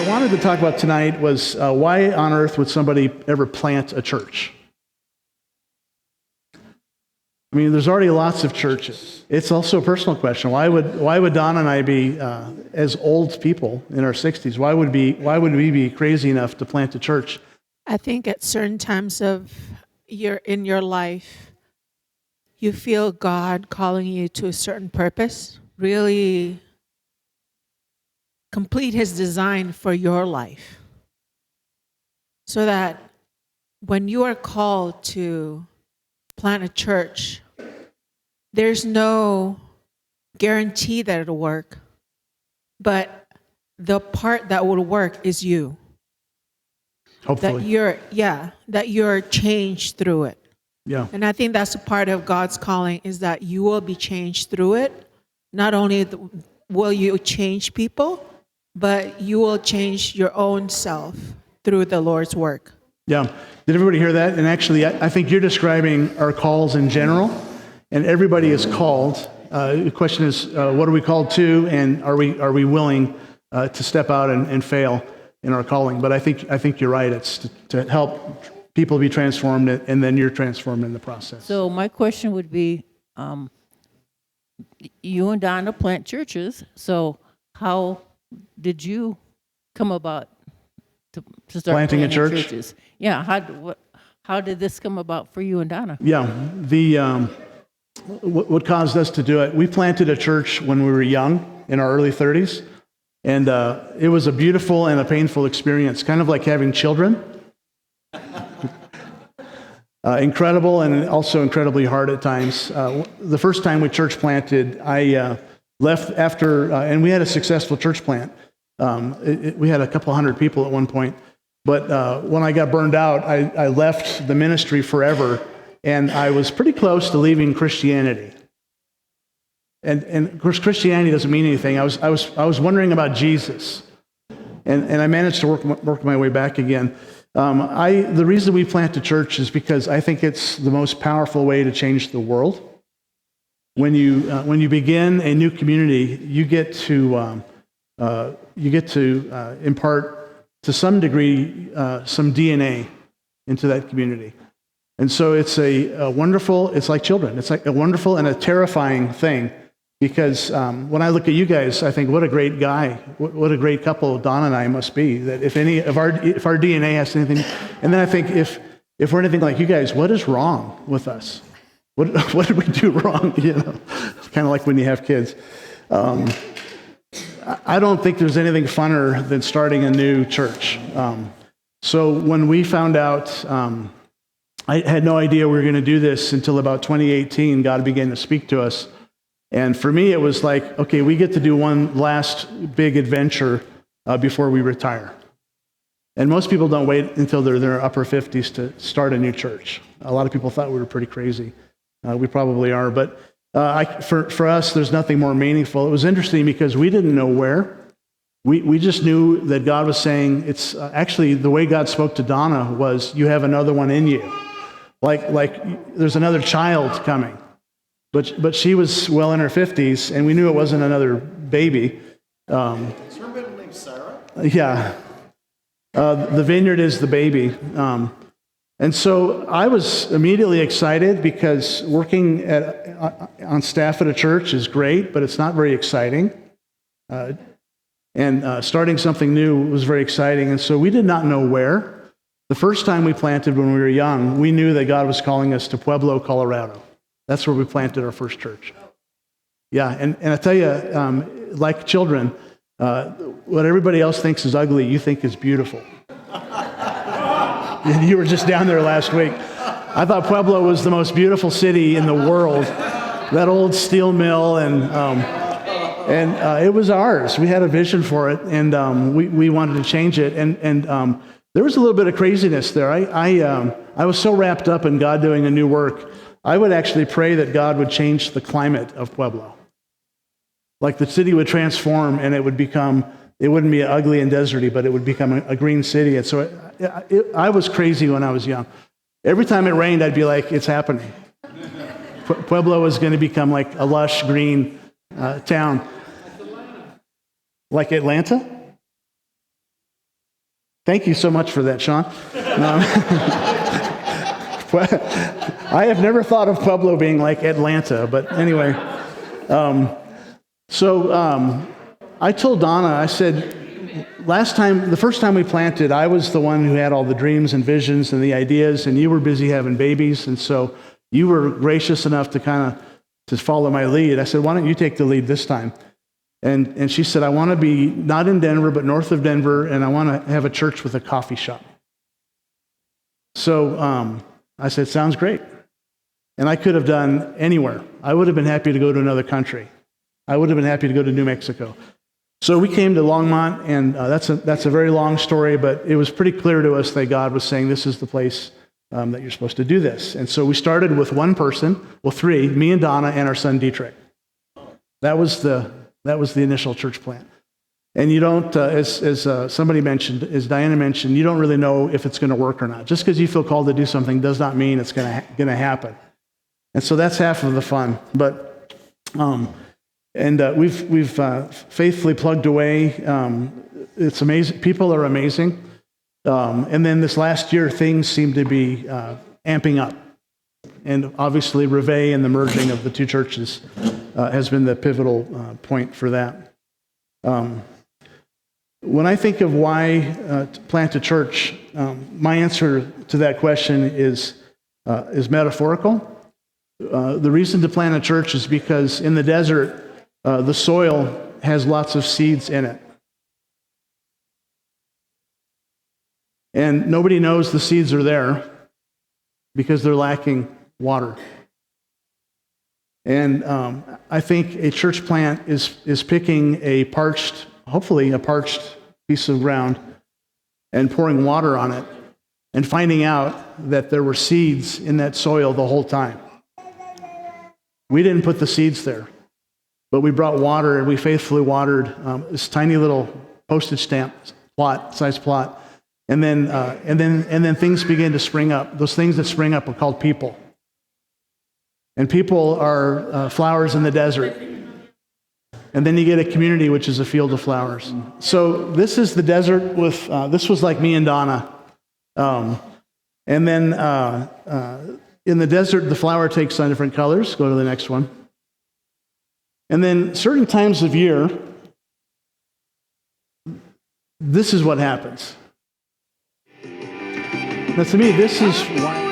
I wanted to talk about tonight was why on earth would somebody ever plant a church? I mean, there's already lots of churches. It's also a personal question. Why would Donna and I be, as old people in our 60s, why would we be crazy enough to plant a church? I think at certain times of in your life, you feel God calling you to a certain purpose, really complete his design for your life. So that when you are called to plant a church, there's no guarantee that it'll work, but the part that will work is you. Hopefully. That you're changed through it. Yeah. And I think that's a part of God's calling, is that you will be changed through it. Not only will you change people, but you will change your own self through the Lord's work. Yeah. Did everybody hear that? And actually, I think you're describing our calls in general, and everybody is called. The question is, what are we called to, and are we willing to step out and fail in our calling? But I think you're right. It's to help people be transformed, and then you're transformed in the process. So my question would be, you and Donna plant churches, so how did you come about to start Planting a church? churches? Yeah, how did this come about for you and Donna? Yeah, what caused us to do it, we planted a church when we were young, in our early 30s, and it was a beautiful and a painful experience, kind of like having children. Incredible and also incredibly hard at times. The first time we church planted, I left after, and we had a successful church plant. We had a couple hundred people at one point. But when I got burned out, I left the ministry forever, and I was pretty close to leaving Christianity. And of course, Christianity doesn't mean anything. I was wondering about Jesus, and I managed to work my way back again. The reason we plant a church is because I think it's the most powerful way to change the world. When you begin a new community, you get to impart to some degree some DNA into that community, and so it's a wonderful. It's like children. It's like a wonderful and a terrifying thing. Because when I look at you guys, I think, what a great guy, what a great couple Don and I must be. That if our DNA has anything, and then I think if we're anything like you guys, what is wrong with us? What did we do wrong? You know, it's kind of like when you have kids. I don't think there's anything funner than starting a new church. So when we found out, I had no idea we were going to do this until about 2018. God began to speak to us. And for me, it was like, okay, we get to do one last big adventure before we retire. And most people don't wait until they're in their upper 50s to start a new church. A lot of people thought we were pretty crazy. We probably are. But for us, there's nothing more meaningful. It was interesting because we didn't know where. We just knew that God was saying, it's actually the way God spoke to Donna was, you have another one in you. Like there's another child coming. But she was well in her 50s, and we knew it wasn't another baby. Is her middle name Sarah? Yeah. The vineyard is the baby. And so I was immediately excited because working on staff at a church is great, but it's not very exciting. And starting something new was very exciting. And so we did not know where. The first time we planted when we were young, we knew that God was calling us to Pueblo, Colorado. That's where we planted our first church. Yeah, and I tell you, like children, what everybody else thinks is ugly, you think is beautiful. You were just down there last week. I thought Pueblo was the most beautiful city in the world. That old steel mill, and it was ours. We had a vision for it, and we wanted to change it. And there was a little bit of craziness there. I was so wrapped up in God doing a new work. I would actually pray that God would change the climate of Pueblo. Like the city would transform, and it wouldn't be ugly and deserty, but it would become a green city. And so I was crazy when I was young. Every time it rained, I'd be like, it's happening. Pueblo was going to become like a lush green town. Like Atlanta? Thank you so much for that, Sean. I have never thought of Pueblo being like Atlanta, but anyway. I told Donna, I said, the first time we planted, I was the one who had all the dreams and visions and the ideas, and you were busy having babies, and so you were gracious enough to follow my lead. I said, why don't you take the lead this time? And she said, I want to be not in Denver, but north of Denver, and I want to have a church with a coffee shop. So I said, sounds great. And I could have done anywhere. I would have been happy to go to another country. I would have been happy to go to New Mexico. So we came to Longmont, and that's a very long story, but it was pretty clear to us that God was saying, this is the place that you're supposed to do this. And so we started with one person, three, me and Donna and our son Dietrich. That was the initial church plant. And you don't, as somebody mentioned, as Diana mentioned, you don't really know if it's going to work or not. Just because you feel called to do something does not mean it's going to happen. And so that's half of the fun. But we've faithfully plugged away. It's amazing. People are amazing. And then this last year, things seem to be amping up. And obviously, Reveille and the merging of the two churches has been the pivotal point for that. When I think of why to plant a church, my answer to that question is metaphorical. The reason to plant a church is because in the desert, the soil has lots of seeds in it. And nobody knows the seeds are there because they're lacking water. And I think a church plant is picking hopefully a parched piece of ground and pouring water on it and finding out that there were seeds in that soil the whole time. We didn't put the seeds there, but we brought water and we faithfully watered this tiny little postage stamp size plot. And then things began to spring up. Those things that spring up are called people. And people are flowers in the desert. And then you get a community, which is a field of flowers. So this is the desert this was like me and Donna. And then in the desert, the flower takes on different colors. Go to the next one. And then certain times of year, this is what happens. Now to me, this is why